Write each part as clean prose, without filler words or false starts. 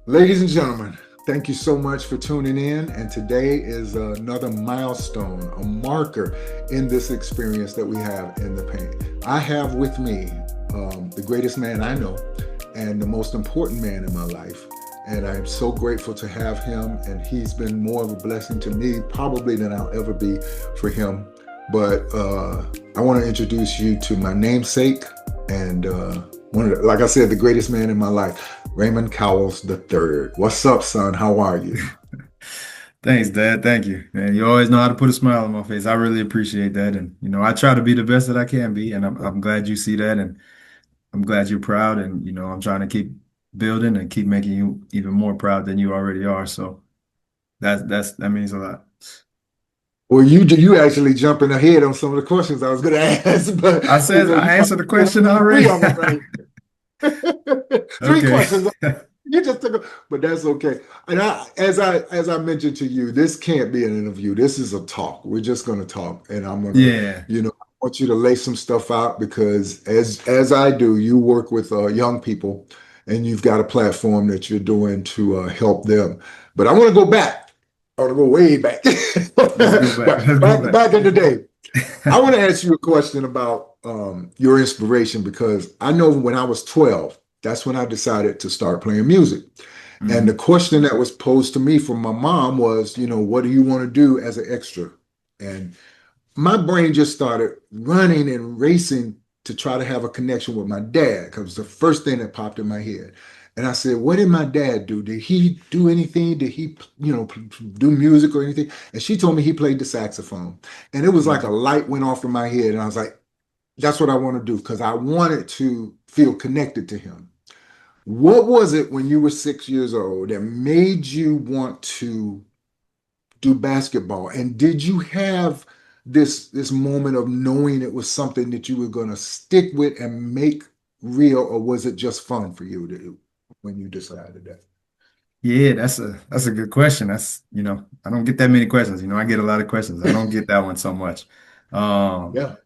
Ladies and gentlemen, thank you so much for tuning in. And today is another milestone, a marker in this experience that we have in the paint. I have with me the greatest man I know and the most important man in my life. And I'm so grateful to have him. And he's been more of a blessing to me, probably than I'll ever be for him. But I want to introduce you to my namesake and like I said, the greatest man in my life. Raymond Cowles III. What's up, son? How are you? Thanks, Dad. Thank you. And you always know how to put a smile on my face. I really appreciate that. And I try to be the best that I can be. And I'm glad you see that. And I'm glad you're proud. And I'm trying to keep building and keep making you even more proud than you already are. So that means a lot. Well, you actually jumping ahead on some of the questions I was going to ask, but I said you I answered the question three already. of them, right? Three Okay. questions. You just took, but that's okay. And as I mentioned to you, this can't be an interview. This is a talk. We're just going to talk, and I'm gonna, Yeah. I want you to lay some stuff out because as I do, you work with young people, and you've got a platform that you're doing to help them. But I want to go back. I want to go way back, Let's go back. back Let's go back back. back in the day. I want to ask you a question about your inspiration because I know when I was 12, that's when I decided to start playing music. And the Mhm. question that was posed to me from my mom was, what do you want to do as an extra? And my brain just started running and racing to try to have a connection with my dad because it was the first thing that popped in my head. And I said, what did my dad do? Did he do anything? Did he, do music or anything? And she told me he played the saxophone. And it was like a Mhm. light went off in my head. And I was like, that's what I want to do because I wanted to feel connected to him. What was it when you were 6 years old that made you want to do basketball? And did you have this moment of knowing it was something that you were going to stick with and make real, or was it just fun for you when you decided that? Yeah, that's a good question. I don't get that many questions. I get a lot of questions. I don't get that one so much. Um, Yeah.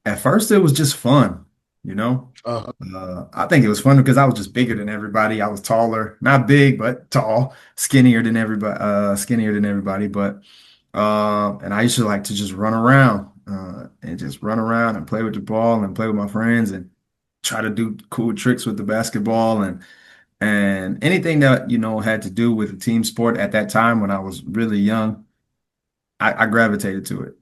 At first, it was just fun, you know. Uh-huh. I think it was fun because I was just bigger than everybody. I was taller, not big, but tall, skinnier than everybody. But and I used to like to just run around and just run around and play with the ball and play with my friends and try to do cool tricks with the basketball and anything that had to do with a team sport at that time when I was really young. I gravitated to it.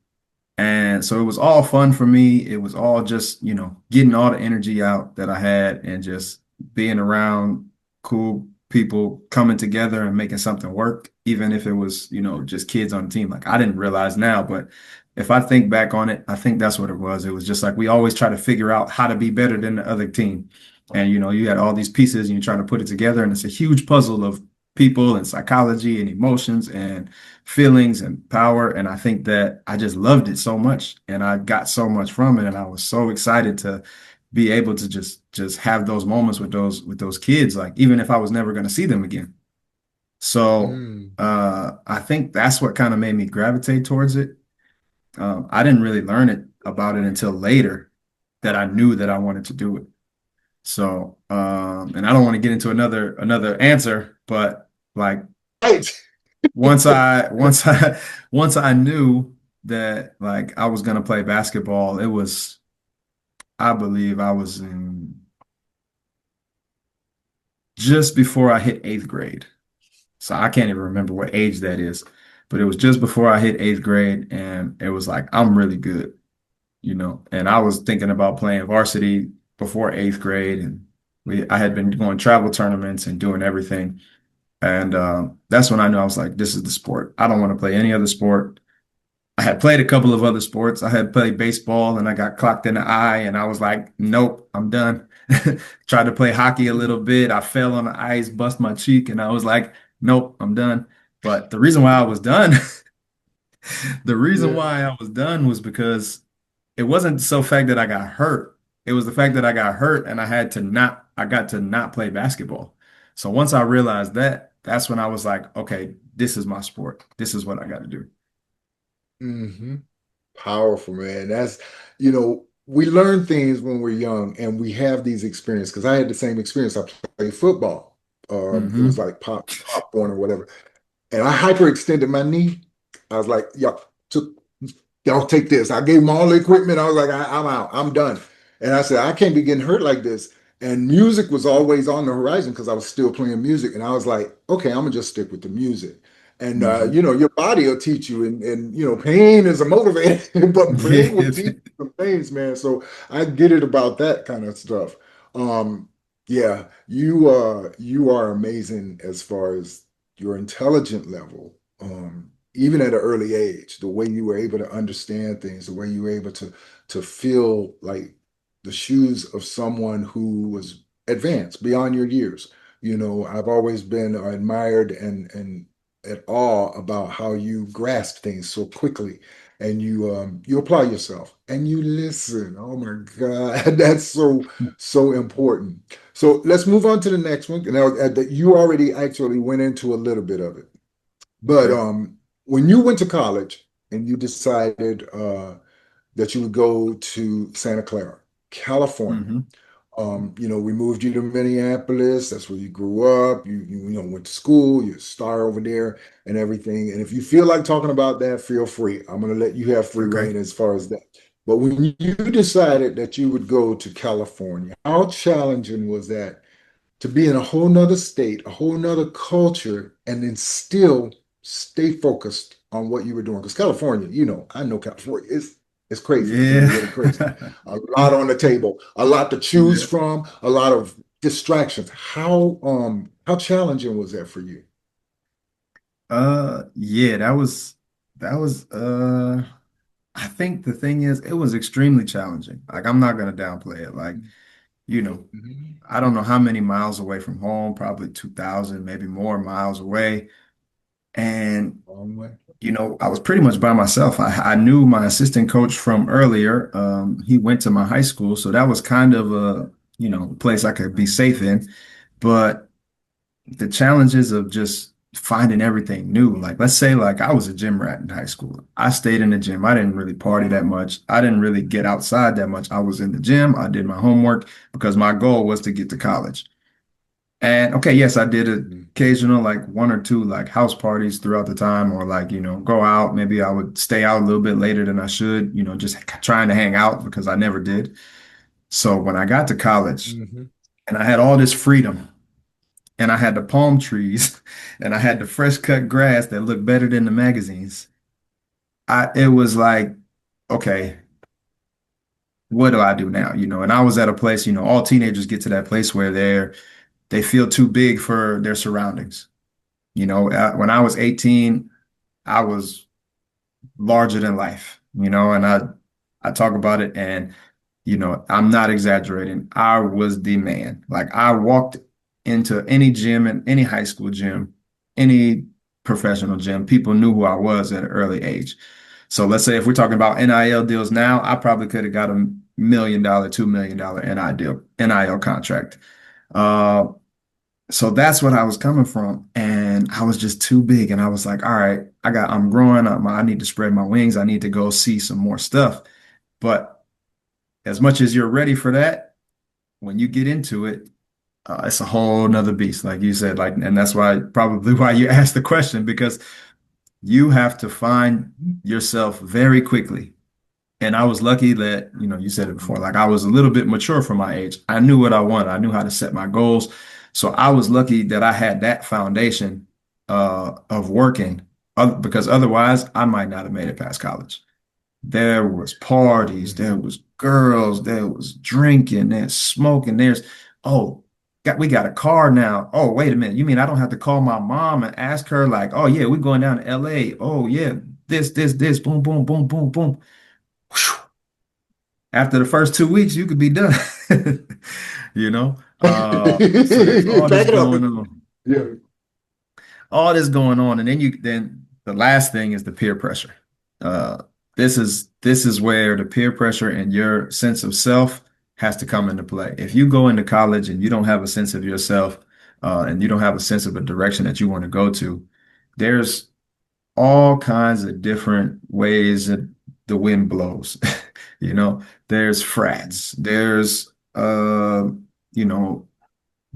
And so it was all fun for me. It was all just, getting all the energy out that I had and just being around cool people coming together and making something work, even if it was, just kids on the team. Like I didn't realize now, but if I think back on it, I think that's what it was. It was just like we always try to figure out how to be better than the other team. And, you had all these pieces and you're trying to put it together, and it's a huge puzzle of people and psychology and emotions and feelings and power. And I think that I just loved it so much and I got so much from it. And I was so excited to be able to just have those moments with those kids, like even if I was never going to see them again. So Mm. I think that's what kind of made me gravitate towards it. I didn't really learn it about it until later that I knew that I wanted to do it. So and I don't want to get into another answer, but like Right. once I knew that like I was gonna play basketball, it was I believe I was in just before I hit eighth grade. So I can't even remember what age that is, but it was just before I hit eighth grade, and it was like I'm really good, And I was thinking about playing varsity before eighth grade, and I had been going travel tournaments and doing everything. And that's when I knew I was like, this is the sport. I don't want to play any other sport. I had played a couple of other sports. I had played baseball and I got clocked in the eye and I was like, nope, I'm done. Tried to play hockey a little bit. I fell on the ice, bust my cheek, and I was like, nope, I'm done. But the reason why I was done, the reason Yeah. why I was done was because it wasn't so fact that I got hurt. It was the fact that I got hurt and I got to not play basketball. So once I realized that, that's when I was like, okay, this is my sport. This is what I got to do. Hmm. Powerful, man. We learn things when we're young and we have these experiences because I had the same experience. I played football It was Hmm. like popcorn or whatever. And I hyperextended my knee. I was like, took, y'all take this. I gave them all the equipment. I was like, I'm out. I'm done. And I said, I can't be getting hurt like this. And music was always on the horizon because I was still playing music. And I was like, okay, I'm gonna just stick with the music. And Hmm. your body will teach you. And pain is a motivator, but pain will Yeah. teach you some things, man. So I get it about that kind of stuff. Um, yeah, you are amazing as far as your intelligent level. Even at an early age, the way you were able to understand things, the way you were able to feel like the shoes of someone who was advanced beyond your years. I've always been admired and at awe about how you grasp things so quickly and you apply yourself and you listen. Oh my God, that's so important. So let's move on to the next one. Now that you already actually went into a little bit of it. But Okay. when you went to college and you decided that you would go to Santa Clara, California, Hmm. we moved you to Minneapolis. That's where you grew up. You went to school. You're a star over there and everything. And if you feel like talking about that, feel free. I'm going to let you have free Okay. reign as far as that. But when you decided that you would go to California, how challenging was that to be in a whole nother state, a whole nother culture, and then still stay focused on what you were doing? Because California, I know California is crazy. It can be Yeah. really crazy. A lot on the table, a lot to choose Yeah. from, a lot of distractions. How challenging was that for you? Yeah, that was I think the thing is it was extremely challenging. Like I'm not gonna downplay it. Like, you know, Mhm. I don't know how many miles away from home, probably 2,000, maybe more miles away. And, Long way. I was pretty much by myself. I knew my assistant coach from earlier. He went to my high school, so that was kind of a, place I could be safe in. But the challenges of just finding everything new. Like, let's say, like, I was a gym rat in high school. I stayed in the gym. I didn't really party that much. I didn't really get outside that much. I was in the gym. I did my homework because my goal was to get to college. And okay, yes, I did Mhm. occasional like one or two like house parties throughout the time, or like, go out. Maybe I would stay out a little bit later than I should, just trying to hang out because I never did. So when I got to college Mhm. and I had all this freedom and I had the palm trees and I had the fresh cut grass that looked better than the magazines, it was like, okay, what do I do now? And I was at a place, all teenagers get to that place where they feel too big for their surroundings. When I was 18, I was larger than life, and I talk about it and I'm not exaggerating. I was the man. Like I walked into any gym and any high school gym, any professional gym, people knew who I was at an early age. So let's say if we're talking about NIL deals now, I probably could have got $1 million, $2 million NIL contract. Uh, so that's what I was coming from. And I was just too big. And I was like, all right, I'm growing up. I need to spread my wings. I need to go see some more stuff. But as much as you're ready for that, when you get into it, it's a whole nother beast, like you said, like, and that's why probably why you asked the question, because you have to find yourself very quickly. And I was lucky that, you said it before, like I was a little bit mature for my age. I knew what I wanted. I knew how to set my goals. So I was lucky that I had that foundation of working, because otherwise I might not have made it past college. There was parties, there Mhm. was girls, there was drinking, there's smoking, oh, we got a car now. Oh, wait a minute. You mean I don't have to call my mom and ask her like, oh yeah, we're going down to LA. Oh yeah, this, boom, boom, boom, boom, boom. After the first 2 weeks, you could be done. You know? So there's all this Pack it up. going on. Yeah. All this going on. And then the last thing is the peer pressure. Uh this is where the peer pressure and your sense of self has to come into play. If you go into college and you don't have a sense of yourself, and you don't have a sense of a direction that you want to go to, there's all kinds of different ways that the wind blows. You know, there's frats, there's you know,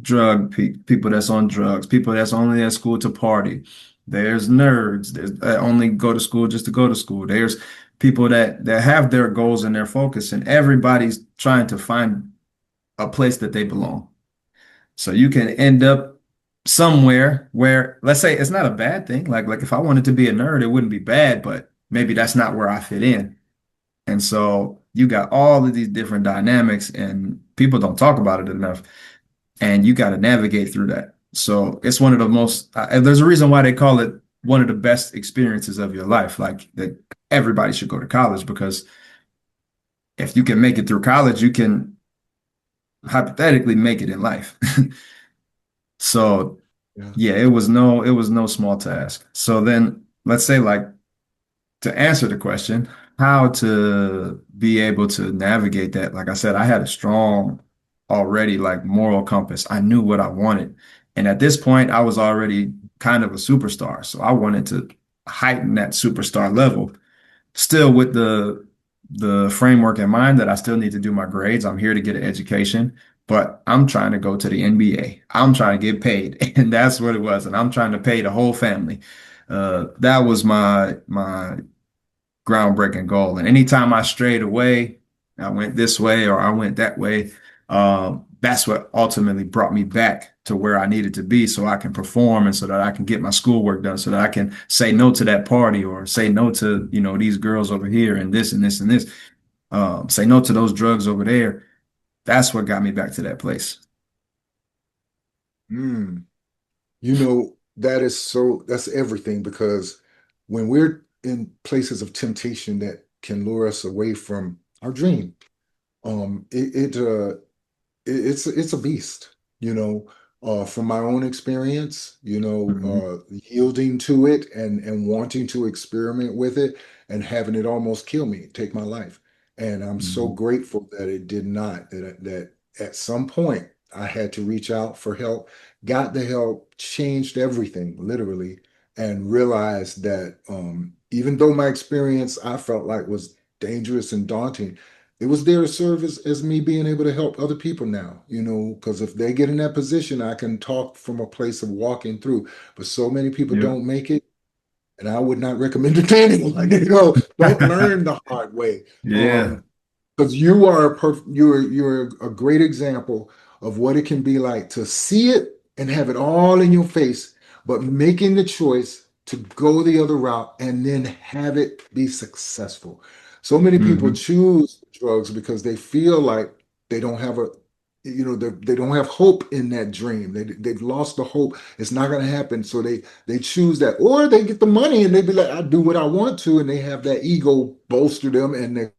people that's on drugs, people that's only at school to party. There's nerds that only go to school just to go to school. There's people that have their goals and their focus, and everybody's trying to find a place that they belong. So you can end up somewhere where, let's say, it's not a bad thing. Like if I wanted to be a nerd, it wouldn't be bad, but maybe that's not where I fit in. And so you got all of these different dynamics, and people don't talk about it enough. And you got to navigate through that. So it's one of the most, there's a reason why they call it one of the best experiences of your life. Like that everybody should go to college because if you can make it through college, you can hypothetically make it in life. So Yeah. yeah, it was no small task. So then let's say like to answer the question, how to be able to navigate that. Like I said, I had a strong already like moral compass. I knew what I wanted. And at this point, I was already kind of a superstar. So I wanted to heighten that superstar level, still with the framework in mind that I still need to do my grades. I'm here to get an education, but I'm trying to go to the NBA. I'm trying to get paid. And that's what it was. And I'm trying to pay the whole family. That was my groundbreaking goal. And anytime I strayed away, I went this way or I went that way, that's what ultimately brought me back to where I needed to be so I can perform and so that I can get my schoolwork done, so that I can say no to that party or say no to, these girls over here and this and this and this, say no to those drugs over there. That's what got me back to that place. Mm. That's everything because when we're in places of temptation that can lure us away from our dream, it's a beast, from my own experience, Mhm. yielding to it and wanting to experiment with it and having it almost kill me, take my life. And I'm so Mhm. grateful that it did not, that at some point I had to reach out for help, got the help, changed everything literally, and realized that even though my experience I felt like was dangerous and daunting, it was there to serve as me being able to help other people now, because if they get in that position, I can talk from a place of walking through. But so many people Yep. don't make it, and I would not recommend it to anyone. Don't learn the hard way. Yeah. Because you're a great example of what it can be like to see it and have it all in your face, but making the choice to go the other route and then have it be successful. So many people Hmm. choose drugs because they feel like they don't have they don't have hope in that dream. They've lost the hope. It's not going to happen. So they choose that, or they get the money and they be like, I do what I want to, and they have that ego bolster them, and they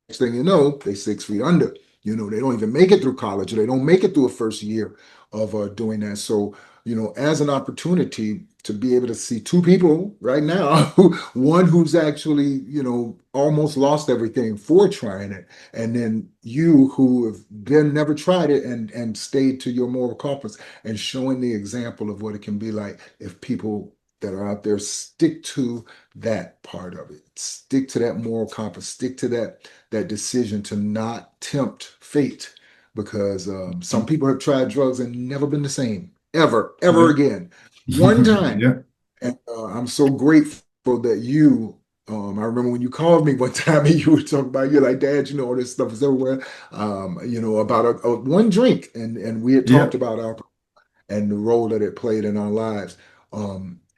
next thing you know, they 6 feet under. They don't even make it through college, or they don't make it through a first year of doing that. So, as an opportunity to be able to see two people right now, one who's actually, almost lost everything for trying it, and then you who have been never tried it and stayed to your moral compass and showing the example of what it can be like if people that are out there stick to that part of it, stick to that moral compass, stick to that decision to not tempt fate because some people have tried drugs and never been the same ever Yep. again. One time, Yep. and I'm so grateful that you. I remember when you called me one time and you were talking about you're like, Dad, all this stuff is everywhere. About one drink, and we had talked Yep. about our and the role that it played in our lives.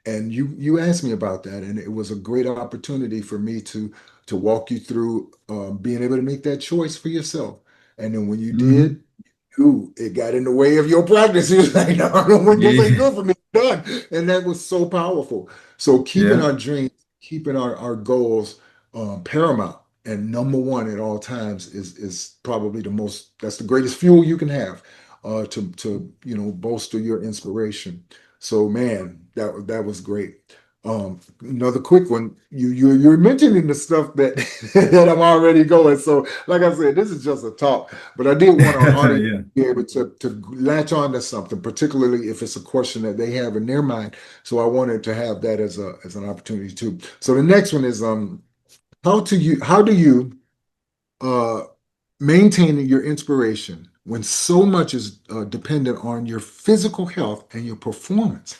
And you asked me about that, and it was a great opportunity for me to walk you through being able to make that choice for yourself. And then when you Hmm. did, it got in the way of your practice. You was like, no, this ain't Yeah. good for me. Done. And that was so powerful. So keeping Yeah. our dreams, keeping our goals paramount and number one at all times is probably that's the greatest fuel you can have to bolster your inspiration. So man, that was great. Another quick one. You're mentioning the stuff that that I'm already going. So like I said, this is just a talk, but I did want our audience Yeah. to be able to latch on to something, particularly if it's a question that they have in their mind. So I wanted to have that as an opportunity too. So the next one is how do you uh maintain your inspiration when so much is dependent on your physical health and your performance?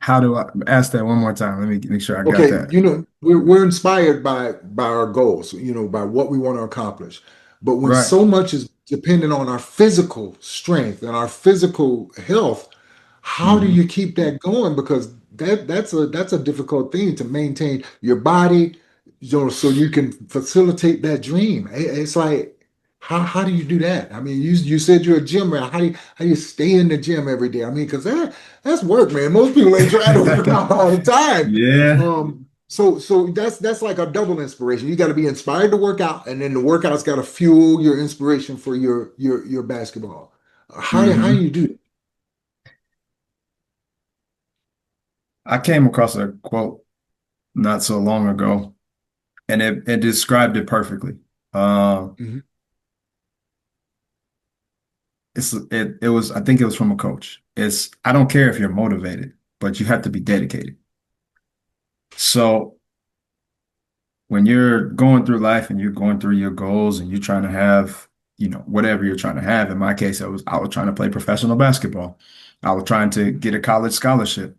How do I ask that one more time? Let me make sure I got Okay, that. we're inspired by our goals, by what we want to accomplish. But when Right. so much is dependent on our physical strength and our physical health, how do Hmm. you keep that going? Because that's a difficult thing to maintain your body, so you can facilitate that dream. It's like how do you do that? I mean, you said you're a gym rat. How do you stay in the gym every day? I mean, because that's work, man. Most people ain't trying to work out all the time. Yeah. So that's like a double inspiration. You got to be inspired to work out, and then the workout's got to fuel your inspiration for your basketball. How do Hmm. you do that? I came across a quote not so long ago, and it described it perfectly. Uh, Mhm. it was I think it was from a coach. It's I don't care if you're motivated, but you have to be dedicated. So when you're going through life and you're going through your goals and you're trying to have, whatever you're trying to have. In my case, I was trying to play professional basketball. I was trying to get a college scholarship.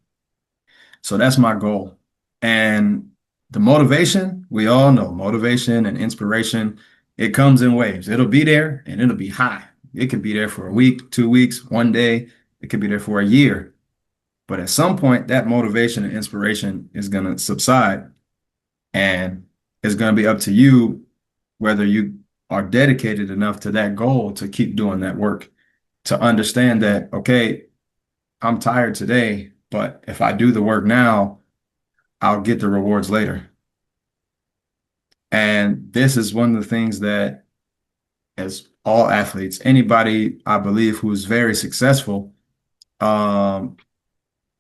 So that's my goal. And the motivation, we all know motivation and inspiration, it comes in waves. It'll be there and it'll be high. It could be there for a week, 2 weeks, one day. It could be there for a year. But at some point, that motivation and inspiration is going to subside. And it's going to be up to you whether you are dedicated enough to that goal to keep doing that work, to understand Mhm. that, okay, I'm tired today, but if I do the work now, I'll get the rewards later. And this is one of the things that, as all athletes, anybody I believe who's very successful, um,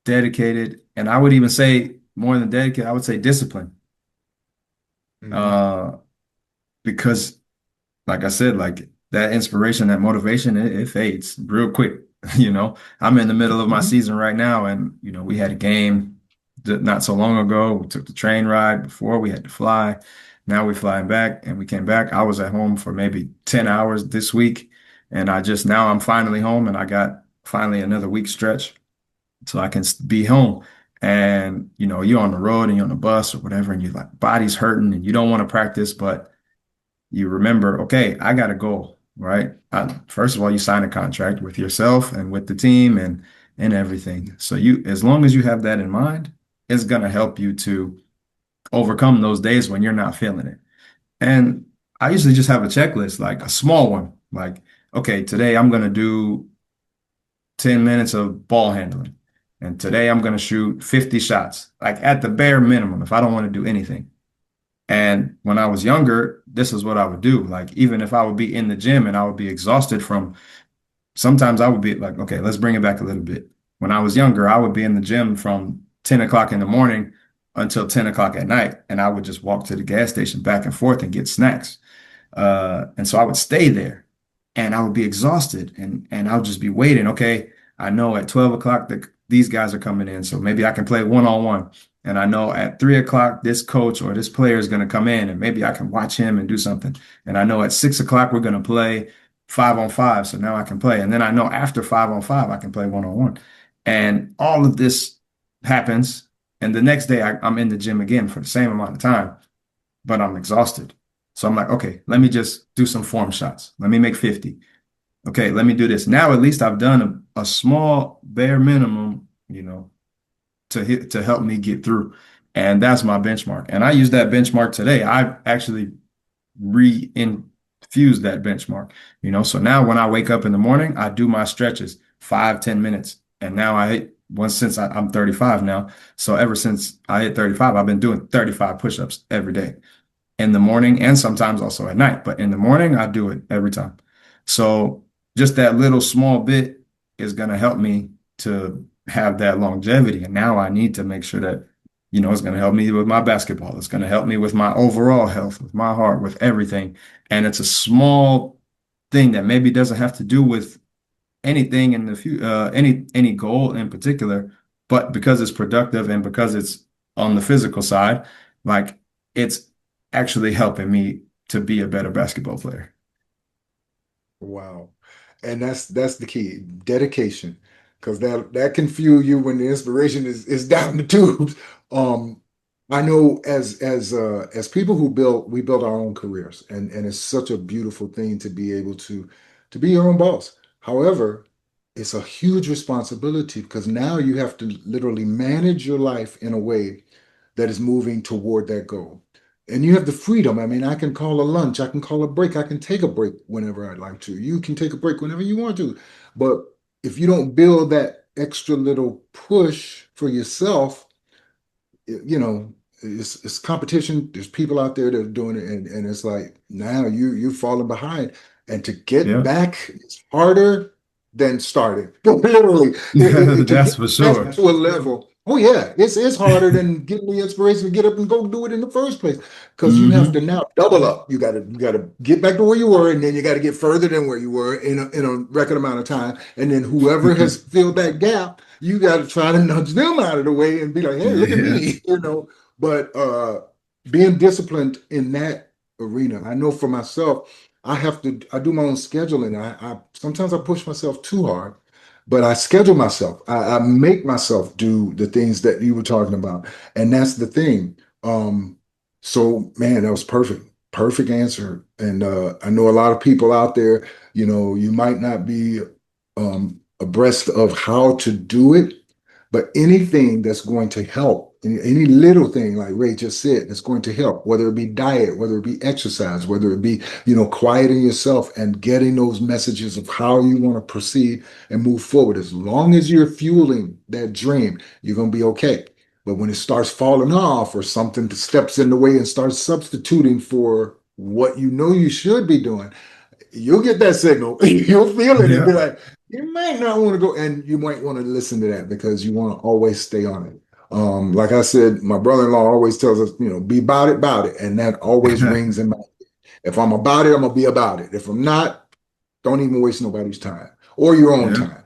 dedicated, and I would even say more than dedicated, I would say discipline. Mhm. Uh, because like I said, like that inspiration, that motivation, it fades real quick. I'm in the middle of my Mhm. season right now, and we had a game not so long ago. We took the train ride before we had to fly. Now we're flying back, and we came back. I was at home for maybe 10 hours this week, and now I'm finally home, and I got finally another week stretch so I can be home. And you're on the road and you're on the bus or whatever, and you're like body's hurting, and you don't want to practice, but you remember, okay, I got a goal, right? First of all, you sign a contract with yourself and with the team and everything. So as long as you have that in mind, it's gonna help you to overcome those days when you're not feeling it. And I usually just have a checklist, like a small one, like, okay, today I'm gonna do 10 minutes of ball handling. And today I'm gonna shoot 50 shots, like at the bare minimum, if I don't want to do anything. And when I was younger, this is what I would do. Like, even if I would be in the gym and I would be exhausted sometimes I would be like, okay, let's bring it back a little bit. When I was younger, I would be in the gym from 10 o'clock in the morning until 10 o'clock at night. And I would just walk to the gas station back and forth and get snacks. And so I would stay there and I would be exhausted and I would just be waiting. Okay, I know at 12 o'clock that these guys are coming in, so maybe I can play one-on-one. And I know at 3 o'clock this coach or this player is going to come in and maybe I can watch him and do something. And I know at 6 o'clock we're going to play 5-on-5, so now I can play. And then I know after 5-on-5 I can play one-on-one. And all of this happens, and the next day I'm in the gym again for the same amount of time, but I'm exhausted. So I'm like, okay, let me just do some form shots. Let me make 50. Okay, let me do this. Now at least I've done a small bare minimum, to help me get through. And that's my benchmark. And I use that benchmark today. I actually reinfused that benchmark, So now when I wake up in the morning, I do my stretches 5, 10 minutes. And now since I'm 35 now. So ever since I hit 35, I've been doing 35 push-ups every day in the morning and sometimes also at night. But in the morning, I do it every time. So just that little small bit is going to help me to have that longevity. And now I need to make sure that, it's going to help me with my basketball. It's going to help me with my overall health, with my heart, with everything. And it's a small thing that maybe doesn't have to do with anything in the future, any goal in particular, but because it's productive and because it's on the physical side, like it's actually helping me to be a better basketball player. Wow. And that's the key, dedication. Because that can fuel you when the inspiration is down the tubes. Um, I know as people who build we build our own careers and it's such a beautiful thing to be able to be your own boss. However, it's a huge responsibility because now you have to literally manage your life in a way that is moving toward that goal. And you have the freedom. I mean, I can call a lunch, I can call a break, I can take a break whenever I'd like to. You can take a break whenever you want to. But if you don't build that extra little push for yourself, you know, it's competition. There's people out there that are doing it, and it's like now you're falling behind. And to get Yeah. back is harder than starting. Literally, to That's get for back sure. to a level. Oh yeah, it's harder than getting the inspiration to get up and go do it in the first place. Because you have to Hmm. now double up. You gotta get back to where you were, and then you got to get further than where you were in a record amount of time. And then whoever has filled that gap, you got to try to nudge them out of the way and be like, hey, look at Yeah. me, you know. But being disciplined in that arena, I know for myself, I do my own scheduling. I sometimes I push myself too hard, but I schedule myself. I make myself do the things that you were talking about. And that's the thing. So man, that was perfect. Perfect answer. And I know a lot of people out there, you might not be abreast of how to do it, but anything that's going to help, any little thing like Ray just said, that's going to help, whether it be diet, whether it be exercise, whether it be, quieting yourself and getting those messages of how you want to proceed and move forward. As long as you're fueling that dream, you're going to be okay. But when it starts falling off or something steps in the way and starts substituting for what you know you should be doing, you'll get that signal. You'll feel it and be Yeah. like, you might not want to go, and you might want to listen to that because you want to always stay on it. Like I said, my brother-in-law always tells us, be about it, and that always rings in my. If I'm about it, I'm gonna be about it. If I'm not, don't even waste nobody's time or your own Yeah. time.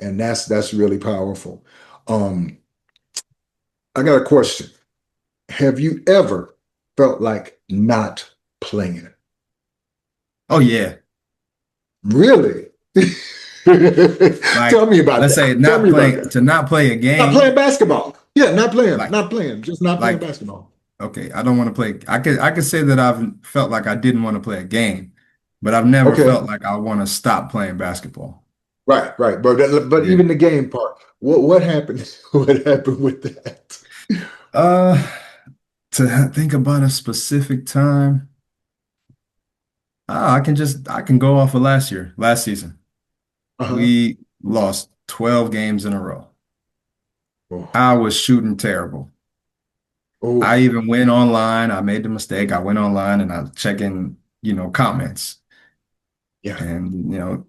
And that's really powerful. Um, I got a question. Have you ever felt like not playing? Oh yeah. Really? Like, Tell me about let's say that. Tell not me about playing that. to not play a Not playing game. basketball. Yeah, Like, not playing, just not playing like, basketball. okay, I don't want to play. I could say that I've felt like I didn't want to play a game, but I've never Okay, felt like I want to stop playing basketball. right, right. But Yeah. even the game part, what happened? What happened with that? Uh, to think about a specific time, I can go off of last season. Uh-huh. We lost 12 games in a row. Oh, I was shooting terrible. I oh, even went online. I made the mistake. I went online and I was checking, comments. yeah, And,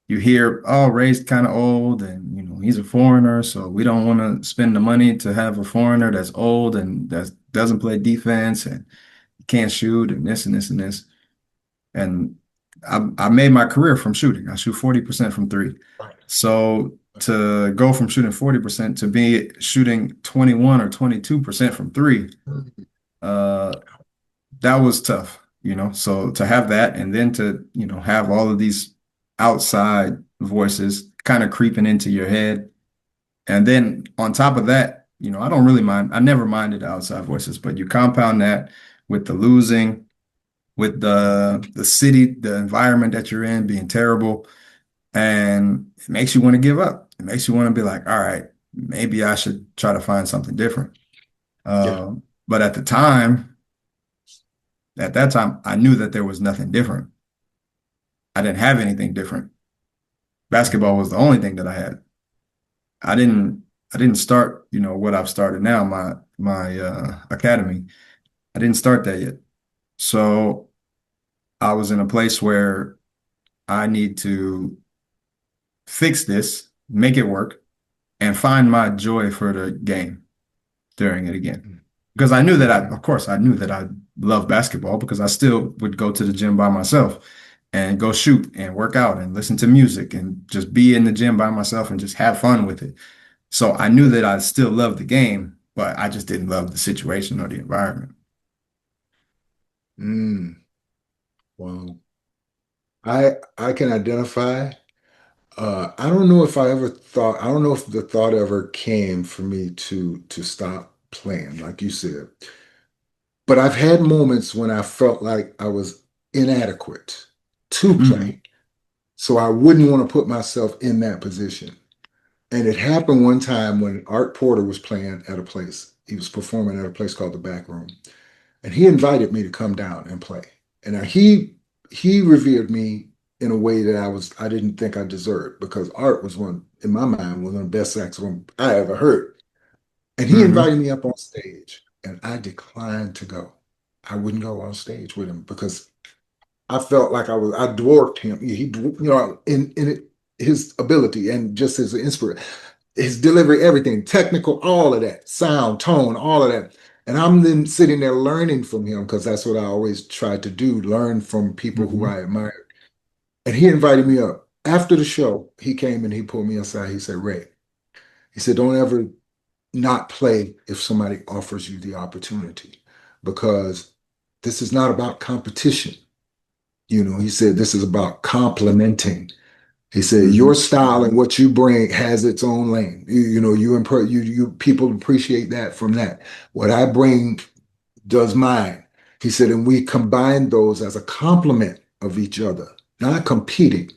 you hear, oh, Ray's kind of old and, he's a foreigner. So we don't want to spend the money to have a foreigner that's old and that doesn't play defense and can't shoot and this and this and this. And I made my career from shooting. I shoot 40% from three. right. So to go from shooting 40% to be shooting 21 or 22% from three, uh, that was tough, So to have that and then to, have all of these outside voices kind of creeping into your head. And then on top of that, I don't really mind. I never minded the outside voices, but you compound that with the losing, with the city, the environment that you're in being terrible, and it makes you want to give up. It makes you want to be like, all right, maybe I should try to find something different. Yeah, But at that time, I knew that there was nothing different. I didn't have anything different. Basketball was the only thing that I had. I didn't I didn't start, what I've started now, my academy. I didn't start that yet. So I was in a place where I need to fix this, make it work, and find my joy for the game during it again. Because I knew that of course, I knew that I love basketball because I still would go to the gym by myself and go shoot and work out and listen to music and just be in the gym by myself and just have fun with it. So I knew that I still loved the game, but I just didn't love the situation or the environment. mm, wow. I can identify. I don't know if I ever thought, I don't know if the thought ever came for me to stop playing, like you said. But I've had moments when I felt like I was inadequate to Hmm. play. So I wouldn't want to put myself in that position. And it happened one time when Art Porter was playing at a place. He was performing at a place called the Back Room. And he invited me to come down and play. And now he revered me in a way that I didn't think I deserved, because Art was one, in my mind, one of the best saxophone I ever heard. And he Hmm. invited me up on stage, and I declined to go. I wouldn't go on stage with him because I felt like I dwarfed him. In his ability and just his inspiration, his delivery, everything, technical, all of that, sound, tone, all of that. And I'm then sitting there learning from him, because that's what I always tried to do, learn from people who Hmm. I admire. And he invited me up. After the show, he came and he pulled me aside. He said, Ray, he said, don't ever not play if somebody offers you the opportunity, because this is not about competition. He said, this is about complementing. He said, Hmm. your style and what you bring has its own lane. You people appreciate that from that. What I bring does mine. He said, and we combine those as a complement of each other, not competing.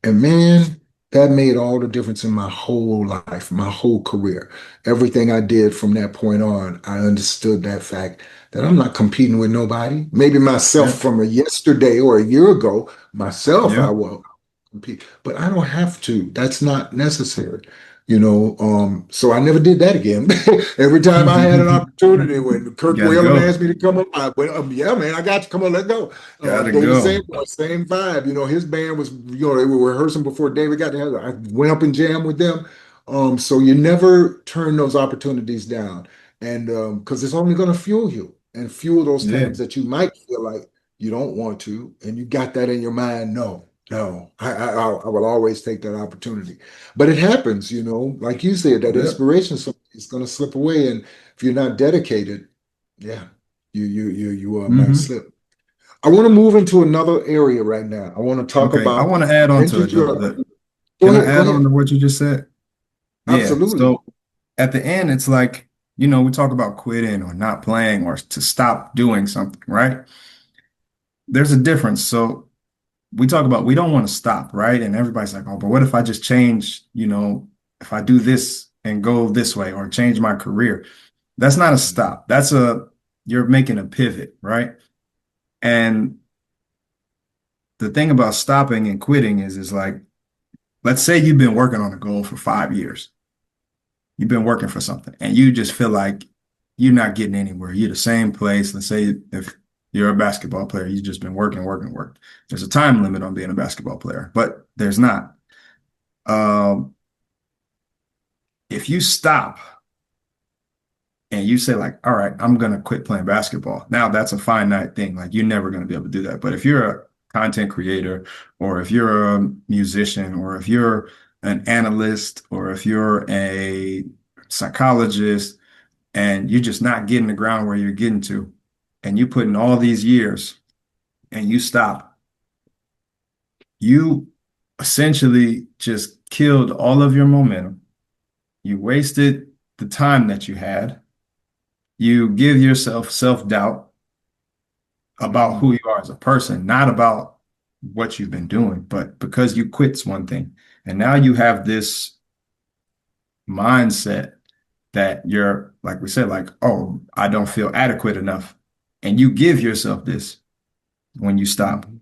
And man, that made all the difference in my whole life, my whole career. Everything I did from that point on, I understood that fact that I'm not competing with nobody. Maybe myself Yeah. from a yesterday or a year ago, myself, I Yeah. will compete, but I don't have to. That's not necessary. So I never did that again. Every time I had an opportunity, when Kirk Gotta Whalum go. asked me to come up, I went, yeah, man, I got you. Come on, let's go. Gotta David go. Sanborn, same vibe. His band was, they were rehearsing before David got there. I went up and jammed with them. So you never turn those opportunities down, and because it's only going to fuel you and fuel those Yeah. times that you might feel like you don't want to, and you got that in your mind. No, no, I will always take that opportunity. But it happens, like you said, that Yeah. inspiration is going to slip away, and if you're not dedicated, yeah, you might Hmm. slip. I want to move into another area right now. I want to talk Okay. I about want to add on when to did it a you? little bit. Go Can I ahead, go add on ahead. to what you just said? Yeah. Absolutely. So at the end, it's like, we talk about quitting or not playing or to stop doing something, right? There's a difference. So we talk about we don't want to stop, right? And everybody's like, oh, but what if I just change, if I do this and go this way or change my career? That's not a stop. You're making a pivot, right? And the thing about stopping and quitting is like, let's say you've been working on a goal for 5 years. You've been working for something and you just feel like you're not getting anywhere. You're the same place. Let's say if you're a basketball player, you've just been working, working, working. There's a time limit on being a basketball player, but there's not. Um, if you stop and you say like, all right, I'm gonna quit playing basketball. Now that's a finite thing. Like you're never gonna be able to do that. But if you're a content creator, or if you're a musician, or if you're an analyst, or if you're a psychologist, and you're just not getting the ground where you're getting to, and you put in all these years and you stop, you essentially just killed all of your momentum. You wasted the time that you had. You give yourself self-doubt about Mhm. who you are as a person, not about what you've been doing, but because you quit's one thing. And now you have this mindset that you're, like we said, like, oh, I don't feel adequate enough. And you give yourself this when you stop. Mhm.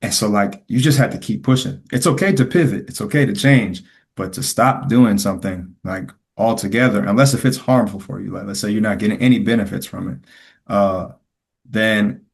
And so, like, you just have to keep pushing. It's okay to pivot, it's okay to change, but to stop doing something like altogether, unless if it's harmful for you, like let's say you're not getting any benefits from it, then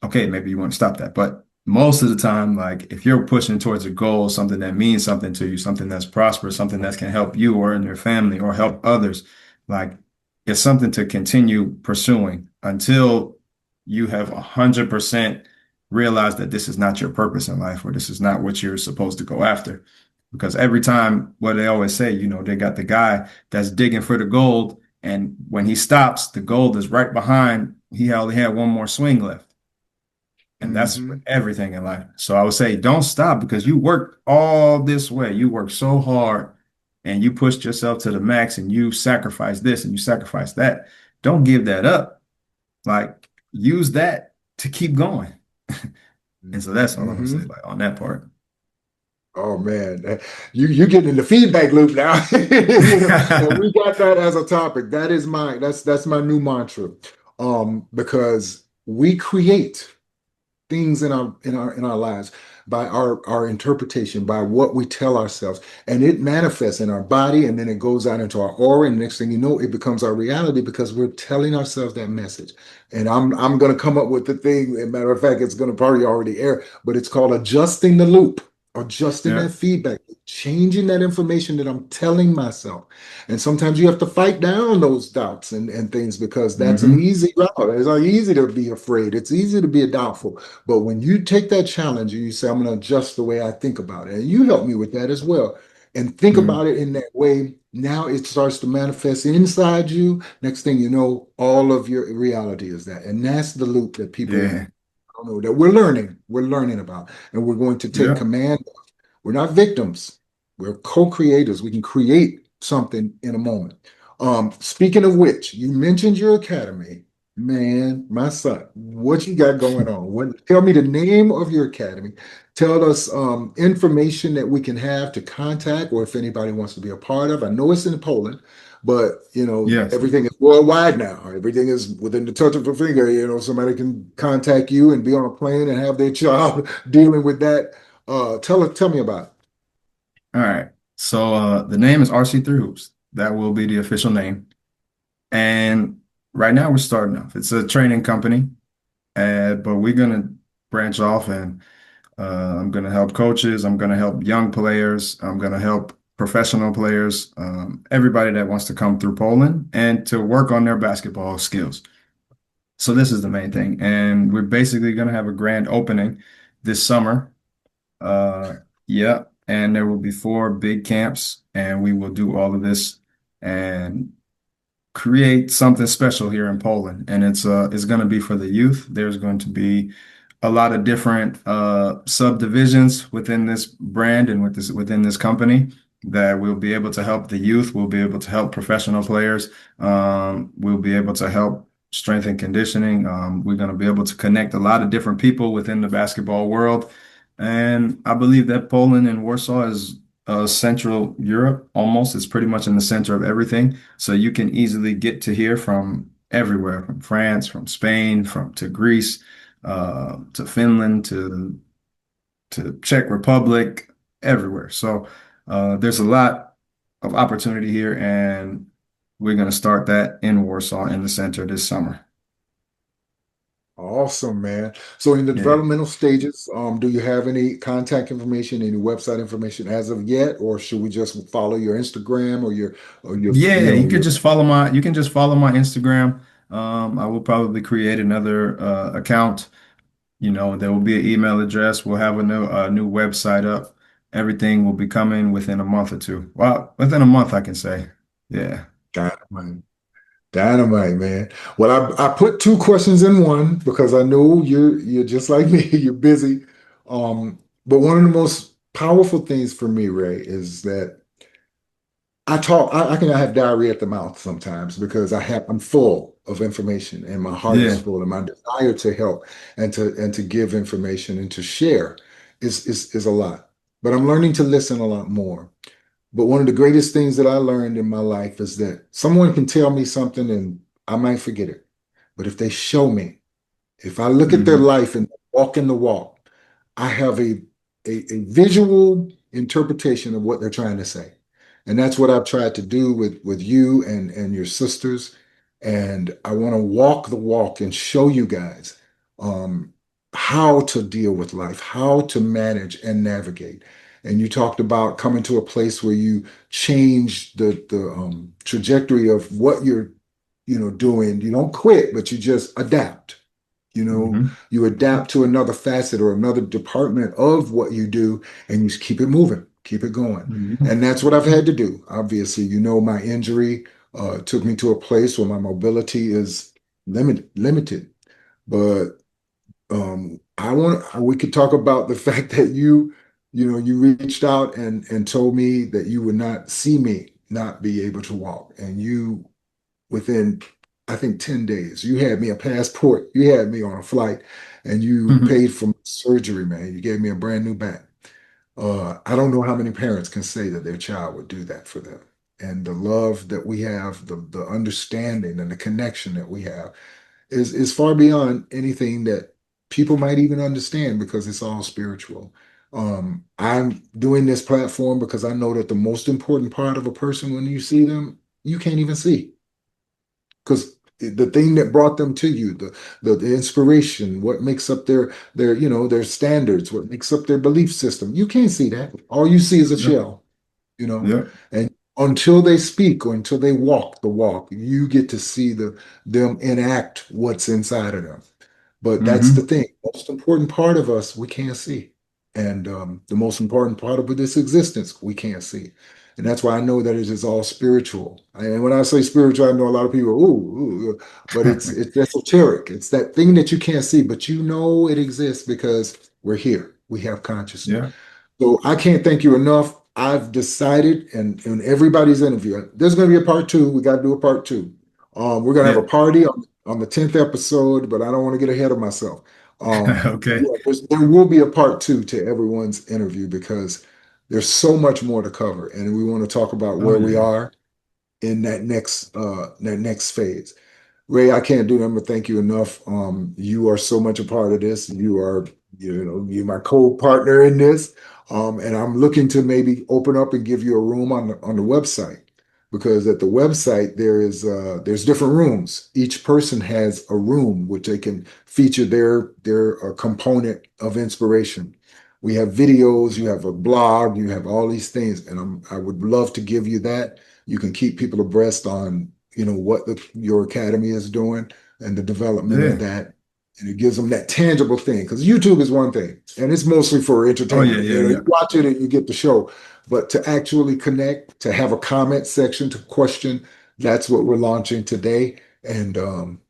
okay, maybe you want to stop that. But most of the time, like if you're pushing towards a goal, something that means something to you, something that's prosperous, something that can help you or in your family or help others, like it's something to continue pursuing until you have 100% realized that this is not your purpose in life or this is not what you're supposed to go after. Because every time, what they always say, they got the guy that's digging for the gold. And when he stops, the gold is right behind. He only had one more swing left. And that's with Hmm. everything in life. So I would say don't stop because you worked all this way. You worked so hard and you pushed yourself to the max and you sacrificed this and you sacrificed that. Don't give that up. Like use that to keep going. And so that's all I'm gonna say, Hmm. like on that part. Oh man, you getting in the feedback loop now. And we got that as a topic. That is that's my new mantra. Because we create things in our lives by our interpretation, by what we tell ourselves, and it manifests in our body, and then it goes out into our aura, and next thing you know, it becomes our reality because we're telling ourselves that message. And I'm gonna come up with the thing. As a matter of fact, it's gonna probably already air, but it's called adjusting the loop, adjusting Yeah. that feedback, changing that information that I'm telling myself. And sometimes you have to fight down those doubts and things because that's an Hmm. easy route. It's not easy to be afraid. It's easy to be doubtful. But when you take that challenge and you say, I'm going to adjust the way I think about it, and you help me with that as well, and think Hmm. about it in that way, now it starts to manifest inside you. Next thing you know, all of your reality is that. And that's the loop that people Yeah. don't know that we're learning about, and we're going to take Yeah. command. We're not victims. We're co-creators. We can create something in a moment. Speaking of which, you mentioned your academy. Man, my son, what you got going on? Tell me the name of your academy. Tell us information that we can have to contact, or if anybody wants to be a part of. I know it's in Poland, but Yes. everything is worldwide now. Everything is within the touch of a finger. Somebody can contact you and be on a plane and have their child dealing with that. Tell me about it. All right. So the name is RC3 Hoops. That will be the official name. And right now we're starting off. It's a training company, but we're gonna branch off and I'm gonna help coaches. I'm gonna help young players. I'm gonna help professional players, everybody that wants to come through Poland and to work on their basketball skills. So this is the main thing. And we're basically gonna have a grand opening this summer. Uh, yeah, and there will be 4 big camps, and we will do all of this and create something special here in Poland. And it's going to be for the youth. There's going to be a lot of different subdivisions within this brand and within this company that will be able to help the youth. We'll be able to help professional players. We'll be able to help strength and conditioning. We're going to be able to connect a lot of different people within the basketball world. And I believe that Poland and Warsaw is Central Europe almost. It's pretty much in the center of everything. So you can easily get to here from everywhere, from France, from Spain, from to Greece, to Finland, to Czech Republic, everywhere. So there's a lot of opportunity here, and we're going to start that in Warsaw in the center this summer. Awesome, man. So in the Yeah. developmental stages, do you have any contact information, any website information as of yet, or should we just follow your Instagram or your Yeah, your you can just follow my Instagram. I will probably create another account. There will be an email address. We'll have a new website up. Everything will be coming within a month or two. Well, within a month, I can say. Yeah. dynamite? Dynamite, man. Well, I put two questions in one because I know you're just like me. You're busy. But one of the most powerful things for me, Ray, is that I have diarrhea at the mouth sometimes because I'm full of information and my heart is Yeah. full and my desire to help and to give information and to share is a lot. But I'm learning to listen a lot more. But one of the greatest things that I learned in my life is that someone can tell me something and I might forget it. But if they show me, if I look at their Hmm. life and walk in the walk, I have a visual interpretation of what they're trying to say. And that's what I've tried to do with you and your sisters. And I want to walk the walk and show you guys um, how to deal with life, how to manage and navigate. And you talked about coming to a place where you change the trajectory of what you're doing. You don't quit, but you just adapt. Hmm. You adapt to another facet or another department of what you do, and you just keep it moving, keep it going. Hmm. And that's what I've had to do. Obviously, my injury took me to a place where my mobility is limited. But we could talk about the fact that you reached out and told me that you would not see me not be able to walk. And you, within, I think, 10 days, you had me a passport, you had me on a flight, and you Mhm. paid for my surgery, man. You gave me a brand new back. I don't know how many parents can say that their child would do that for them. And the love that we have, the understanding and the connection that we have is far beyond anything that people might even understand because it's all spiritual. I'm doing this platform because I know that the most important part of a person when you see them, you can't even see because the thing that brought them to you, the inspiration, what makes up their standards, what makes up their belief system, you can't see that. All you see is a Yep. shell, you know. Yep. And until they speak or until they walk the walk, you get to see them enact what's inside of them. But that's the Hmm. thing. Most important part of us, we can't see. And the most important part of this existence, we can't see. And that's why I know that it is all spiritual. And when I say spiritual, I know a lot of people, but it's esoteric. It's that thing that you can't see, but you know it exists because we're here. We have consciousness. Yeah. So I can't thank you enough. I've decided, and in everybody's interview, there's going to be a part two. We got to do a part two. We're going to have Yeah. a party on the 10th episode, but I don't want to get ahead of myself. Okay. Yeah, there will be a part two to everyone's interview because there's so much more to cover, and we want to talk about Oh where we yeah. are in that next phase. Ray, I can't do nothing but thank you enough. You are so much a part of this. You're my co-partner in this. And I'm looking to maybe open up and give you a room on the website because at the website there's different rooms. Each person has a room which they can feature their component of inspiration. We have videos, you have a blog, you have all these things, and I would love to give you that. You can keep people abreast on what your academy is doing and the development of Yeah. that, and it gives them that tangible thing because YouTube is one thing and it's mostly for Oh yeah. entertainment. Yeah. You Yeah. watch it and you get the show, but to actually connect, to have a comment section, to question, that's what we're launching today. And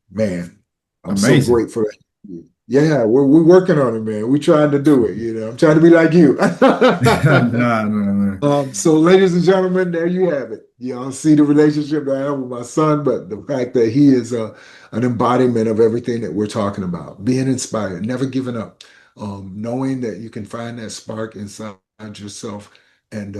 man, I'm so Amazing. grateful. Yeah, we're working on it, man. We're trying to do it. I'm trying to be like you. Nah, nah, nah. So, ladies and gentlemen, there you have it. You don't see the relationship that I have with my son, but the fact that he is an embodiment of everything that we're talking about, being inspired, never giving up, knowing that you can find that spark inside yourself and,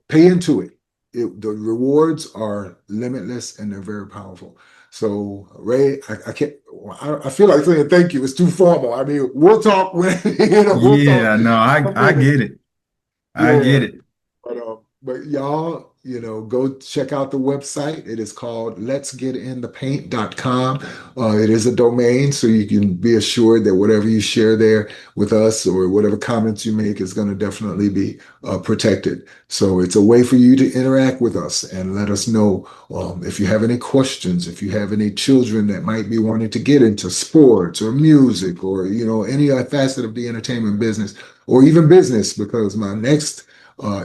pay into it. The rewards are limitless and they're very powerful. So, Ray, I can't, I feel like saying thank you. It's too formal. I mean, we'll talk when, we'll talk Yeah. No, in I a I minute. get it. I get Yeah. it. But y'all, go check out the website. It is called letsgetinthepaint.com. It is a domain, so you can be assured that whatever you share there with us or whatever comments you make is going to definitely be protected. So it's a way for you to interact with us and let us know if you have any questions, if you have any children that might be wanting to get into sports or music or, any facet of the entertainment business or even business, because my next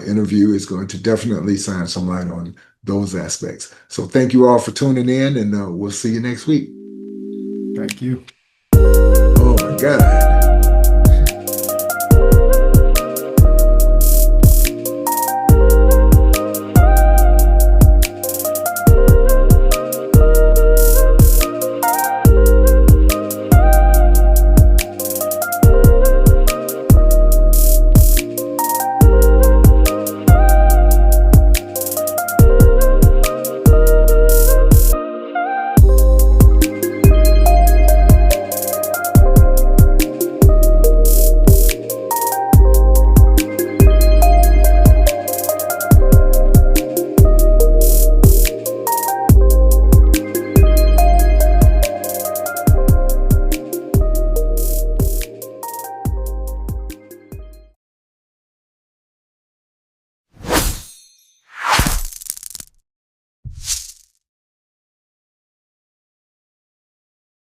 interview is going to definitely shine some light on those aspects. So thank you all for tuning in, and we'll see you next week. Thank you. Oh my God.